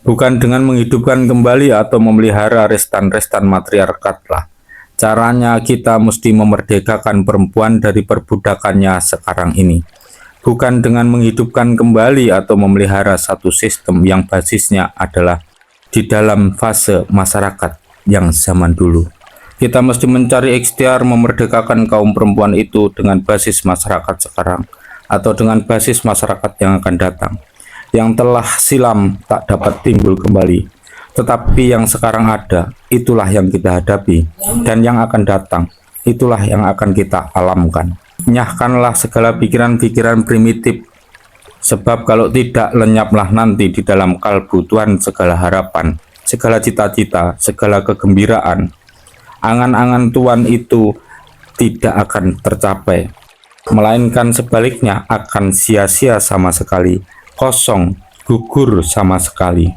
bukan dengan menghidupkan kembali atau memelihara restan-restan matriarkat lah. Caranya kita mesti memerdekakan perempuan dari perbudakannya sekarang ini. Bukan dengan menghidupkan kembali atau memelihara satu sistem yang basisnya adalah di dalam fase masyarakat yang zaman dulu. Kita mesti mencari ikhtiar memerdekakan kaum perempuan itu dengan basis masyarakat sekarang atau dengan basis masyarakat yang akan datang. Yang telah silam tak dapat timbul kembali, tetapi yang sekarang ada, itulah yang kita hadapi, dan yang akan datang, itulah yang akan kita alamkan. Nyahkanlah segala pikiran-pikiran primitif, sebab kalau tidak lenyaplah nanti di dalam kalbu Tuhan segala harapan, segala cita-cita, segala kegembiraan. Angan-angan Tuhan itu tidak akan tercapai, melainkan sebaliknya akan sia-sia sama sekali, kosong, gugur sama sekali.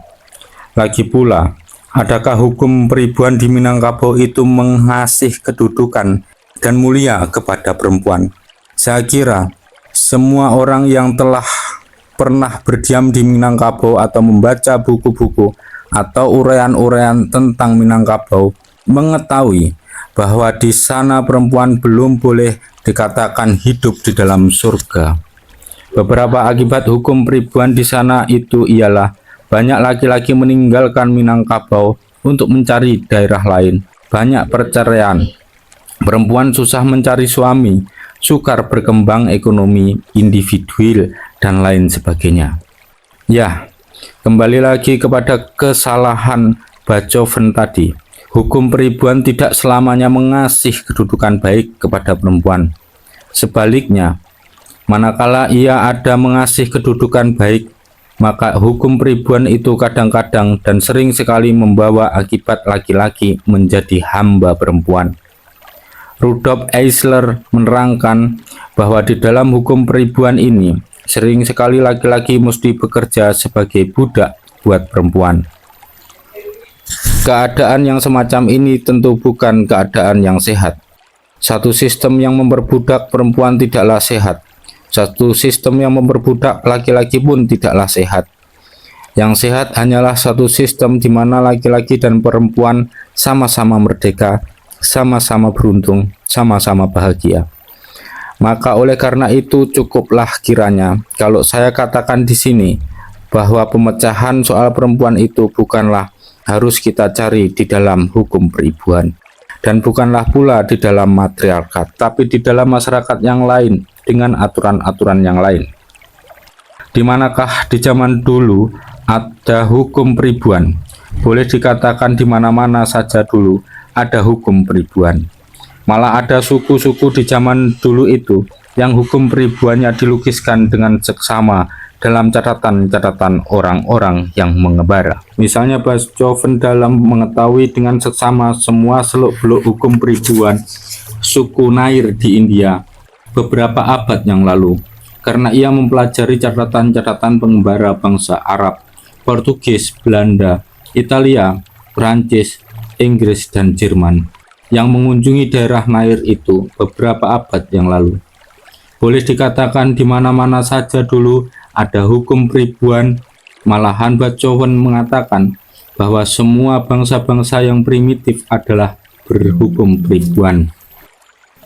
Lagi pula, adakah hukum peribuan di Minangkabau itu mengasih kedudukan dan mulia kepada perempuan? Saya kira semua orang yang telah pernah berdiam di Minangkabau atau membaca buku-buku atau uraian-uraian tentang Minangkabau mengetahui bahwa di sana perempuan belum boleh dikatakan hidup di dalam surga. Beberapa akibat hukum peribuan di sana itu ialah banyak laki-laki meninggalkan Minangkabau untuk mencari daerah lain, banyak perceraian, perempuan susah mencari suami, sukar berkembang ekonomi individual, dan lain sebagainya. Ya, kembali lagi kepada kesalahan Bachofen tadi. Hukum peribuan tidak selamanya mengasih kedudukan baik kepada perempuan. Sebaliknya, manakala ia ada mengasih kedudukan baik, maka hukum peribuan itu kadang-kadang dan sering sekali membawa akibat laki-laki menjadi hamba perempuan. Rudolf Eisler menerangkan bahwa di dalam hukum peribuan ini, sering sekali laki-laki mesti bekerja sebagai budak buat perempuan. Keadaan yang semacam ini tentu bukan keadaan yang sehat. Satu sistem yang memperbudak perempuan tidaklah sehat. Satu sistem yang memperbudak laki-laki pun tidaklah sehat. Yang sehat hanyalah satu sistem di mana laki-laki dan perempuan sama-sama merdeka, sama-sama beruntung, sama-sama bahagia. Maka oleh karena itu cukuplah kiranya kalau saya katakan di sini bahwa pemecahan soal perempuan itu bukanlah harus kita cari di dalam hukum peribuan, dan bukanlah pula di dalam matriarkat, tapi di dalam masyarakat yang lain dengan aturan-aturan yang lain. Di manakah di zaman dulu ada hukum peribuan? Boleh dikatakan di mana-mana saja dulu ada hukum peribuan. Malah ada suku-suku di zaman dulu itu yang hukum peribuannya dilukiskan dengan seksama dalam catatan-catatan orang-orang yang mengembara. Misalnya Bachofen dalam mengetahui dengan seksama semua seluk-beluk hukum peribuan suku Nair di India beberapa abad yang lalu, karena ia mempelajari catatan-catatan pengembara bangsa Arab, Portugis, Belanda, Italia, Prancis, Inggris, dan Jerman yang mengunjungi daerah Nair itu beberapa abad yang lalu. Boleh dikatakan di mana-mana saja dulu ada hukum peribuan. Malahan Bachofen mengatakan bahwa semua bangsa-bangsa yang primitif adalah berhukum peribuan.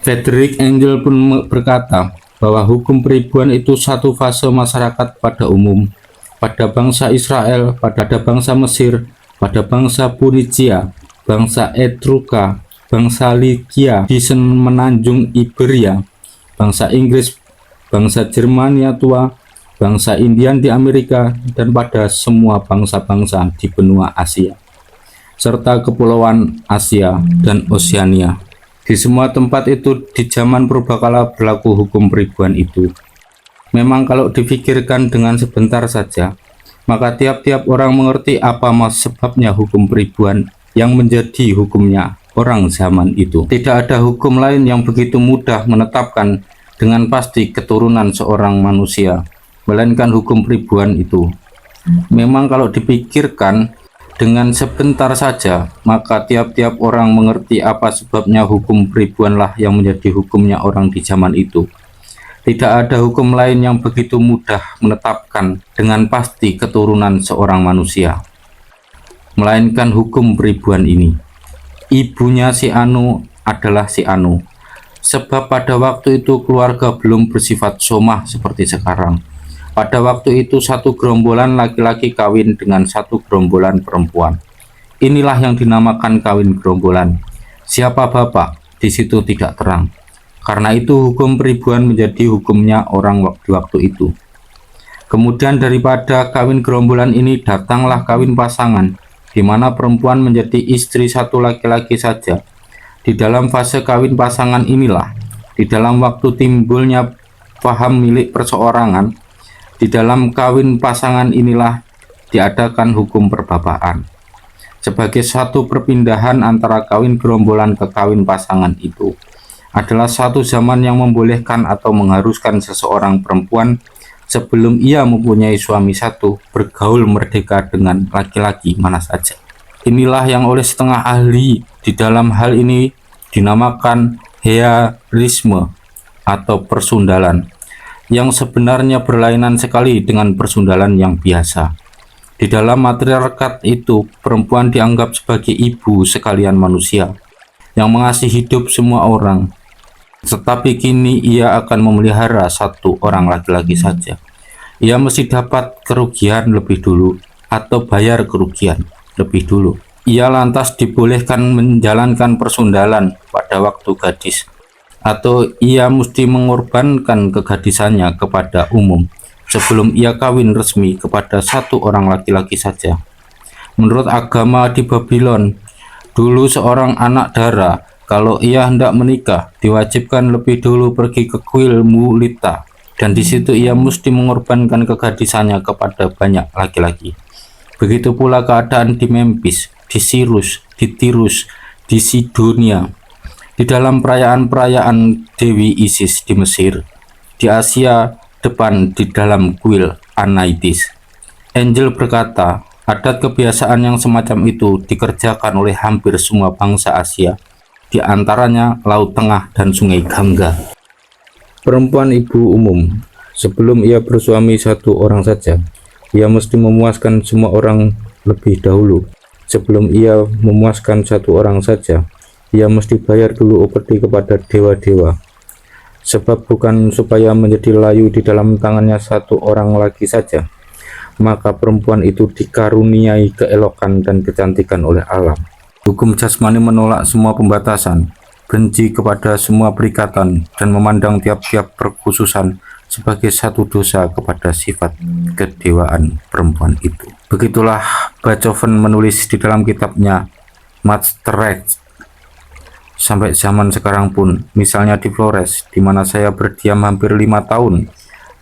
Frederick Engel pun berkata bahwa hukum peribuan itu satu fase masyarakat pada umum, pada bangsa Israel, pada bangsa Mesir, pada bangsa Punicia, bangsa Etruska, bangsa Lykia di semenanjung Iberia, bangsa Inggris, bangsa Jermania tua, bangsa Indian di Amerika, dan pada semua bangsa-bangsa di benua Asia, serta kepulauan Asia dan Oseania. Di semua tempat itu di zaman purbakala berlaku hukum peribuan itu. Memang kalau dipikirkan dengan sebentar saja, maka tiap-tiap orang mengerti apa sebabnya hukum peribuan yang menjadi hukumnya orang zaman itu. Tidak ada hukum lain yang begitu mudah menetapkan dengan pasti keturunan seorang manusia, melainkan hukum peribuan itu. Memang kalau dipikirkan dengan sebentar saja, maka tiap-tiap orang mengerti apa sebabnya hukum peribuanlah yang menjadi hukumnya orang di zaman itu. Tidak ada hukum lain yang begitu mudah menetapkan dengan pasti keturunan seorang manusia, melainkan hukum peribuan ini. Ibunya si Anu adalah si Anu, sebab pada waktu itu keluarga belum bersifat somah seperti sekarang. Pada waktu itu satu gerombolan laki-laki kawin dengan satu gerombolan perempuan. Inilah yang dinamakan kawin gerombolan. Siapa bapak? Di situ tidak terang. Karena itu hukum peribuan menjadi hukumnya orang di waktu itu. Kemudian daripada kawin gerombolan ini datanglah kawin pasangan, di mana perempuan menjadi istri satu laki-laki saja. Di dalam fase kawin pasangan inilah, di dalam waktu timbulnya paham milik perseorangan, di dalam kawin pasangan inilah diadakan hukum perbapaan. Sebagai satu perpindahan antara kawin gerombolan ke kawin pasangan itu adalah satu zaman yang membolehkan atau mengharuskan seseorang perempuan sebelum ia mempunyai suami satu bergaul merdeka dengan laki-laki mana saja. Inilah yang oleh setengah ahli di dalam hal ini dinamakan hearisme atau persundalan, yang sebenarnya berlainan sekali dengan persundalan yang biasa. Di dalam matriarkat itu, perempuan dianggap sebagai ibu sekalian manusia yang mengasihi hidup semua orang. Tetapi kini ia akan memelihara satu orang laki-laki saja. Ia mesti dapat kerugian lebih dulu atau bayar kerugian lebih dulu. Ia lantas dibolehkan menjalankan persundalan pada waktu gadis, atau ia mesti mengorbankan kegadisannya kepada umum sebelum ia kawin resmi kepada satu orang laki-laki saja. Menurut agama di Babylon, dulu seorang anak dara kalau ia hendak menikah, diwajibkan lebih dulu pergi ke kuil Mulita, dan di situ ia mesti mengorbankan kegadisannya kepada banyak laki-laki. Begitu pula keadaan di Memphis, di Sirus, di Tirus, di Sidonia, di dalam perayaan-perayaan Dewi Isis di Mesir, di Asia depan di dalam kuil Anaitis. Angel berkata, adat kebiasaan yang semacam itu dikerjakan oleh hampir semua bangsa Asia, di antaranya Laut Tengah dan Sungai Gangga. Perempuan ibu umum, sebelum ia bersuami satu orang saja, ia mesti memuaskan semua orang lebih dahulu. Sebelum ia memuaskan satu orang saja, ia mesti bayar dulu upeti kepada dewa-dewa. Sebab bukan supaya menjadi layu di dalam tangannya satu orang lagi saja, maka perempuan itu dikaruniai keelokan dan kecantikan oleh alam. Hukum jasmani menolak semua pembatasan, benci kepada semua perikatan, dan memandang tiap-tiap perkhususan sebagai satu dosa kepada sifat kedewaan perempuan itu. Begitulah Beethoven menulis di dalam kitabnya Maastricht. Sampai zaman sekarang pun, misalnya di Flores, di mana saya berdiam hampir 5 tahun,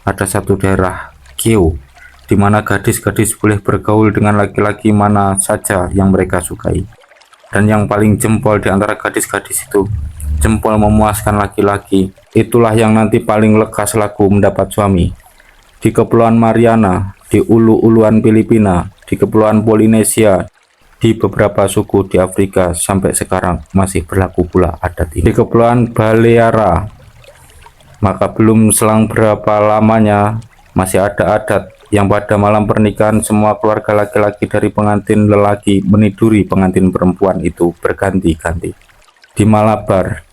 ada satu daerah Kiev, di mana gadis-gadis boleh bergaul dengan laki-laki mana saja yang mereka sukai. Dan yang paling jempol di antara gadis-gadis itu, jempol memuaskan laki-laki, itulah yang nanti paling lekas laku mendapat suami. Di Kepulauan Mariana, di ulu-uluan Filipina, di Kepulauan Polinesia, di beberapa suku di Afrika sampai sekarang masih berlaku pula adat ini. Di Kepulauan Baleara, maka belum selang berapa lamanya masih ada adat yang pada malam pernikahan semua keluarga laki-laki dari pengantin lelaki meniduri pengantin perempuan itu berganti-ganti. Di Malabar,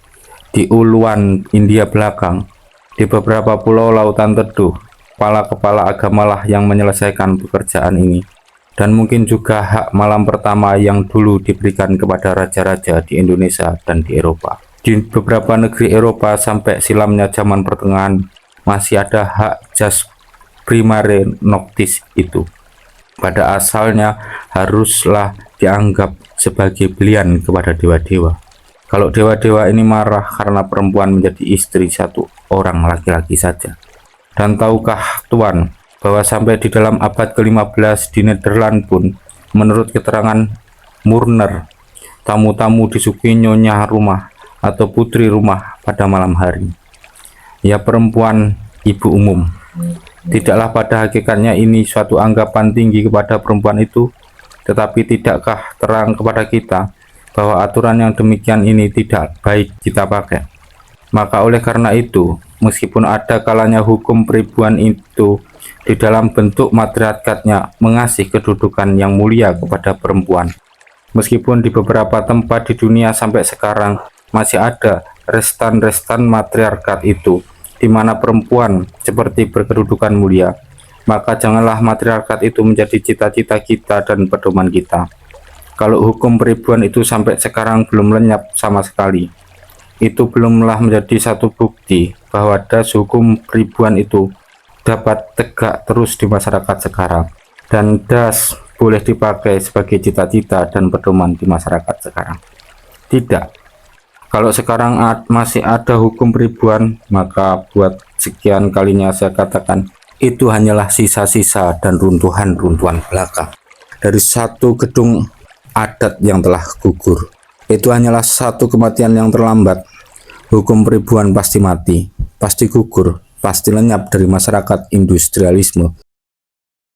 di uluan India belakang, di beberapa pulau lautan teduh, kepala-kepala agamalah yang menyelesaikan pekerjaan ini. Dan mungkin juga hak malam pertama yang dulu diberikan kepada raja-raja di Indonesia dan di Eropa. Di beberapa negeri Eropa sampai silamnya zaman pertengahan masih ada hak jas primare noctis itu. Pada asalnya haruslah dianggap sebagai belian kepada dewa-dewa. Kalau dewa-dewa ini marah karena perempuan menjadi istri satu orang laki-laki saja. Dan tahukah Tuan bahwa sampai di dalam abad ke-15 di Nederland pun, menurut keterangan Murner, tamu-tamu disuguhi nyonya rumah atau putri rumah pada malam hari. Ya, perempuan ibu umum. Tidaklah pada hakikatnya ini suatu anggapan tinggi kepada perempuan itu, tetapi tidakkah terang kepada kita bahwa aturan yang demikian ini tidak baik kita pakai? Maka oleh karena itu, meskipun ada kalanya hukum peribuan itu di dalam bentuk matriarkatnya mengasih kedudukan yang mulia kepada perempuan. Meskipun di beberapa tempat di dunia sampai sekarang masih ada restan-restan matriarkat itu, di mana perempuan seperti berkedudukan mulia, maka janganlah matriarkat itu menjadi cita-cita kita dan pedoman kita. Kalau hukum peribuan itu sampai sekarang belum lenyap sama sekali, itu belumlah menjadi satu bukti bahwa das hukum peribuan itu dapat tegak terus di masyarakat sekarang, dan das boleh dipakai sebagai cita-cita dan pedoman di masyarakat sekarang. Tidak. Kalau sekarang masih ada hukum peribuan, maka buat sekian kalinya saya katakan itu hanyalah sisa-sisa dan runtuhan-runtuhan belaka dari satu gedung adat yang telah gugur. Itu hanyalah satu kematian yang terlambat. Hukum peribuan pasti mati, pasti gugur, pasti lenyap dari masyarakat industrialisme.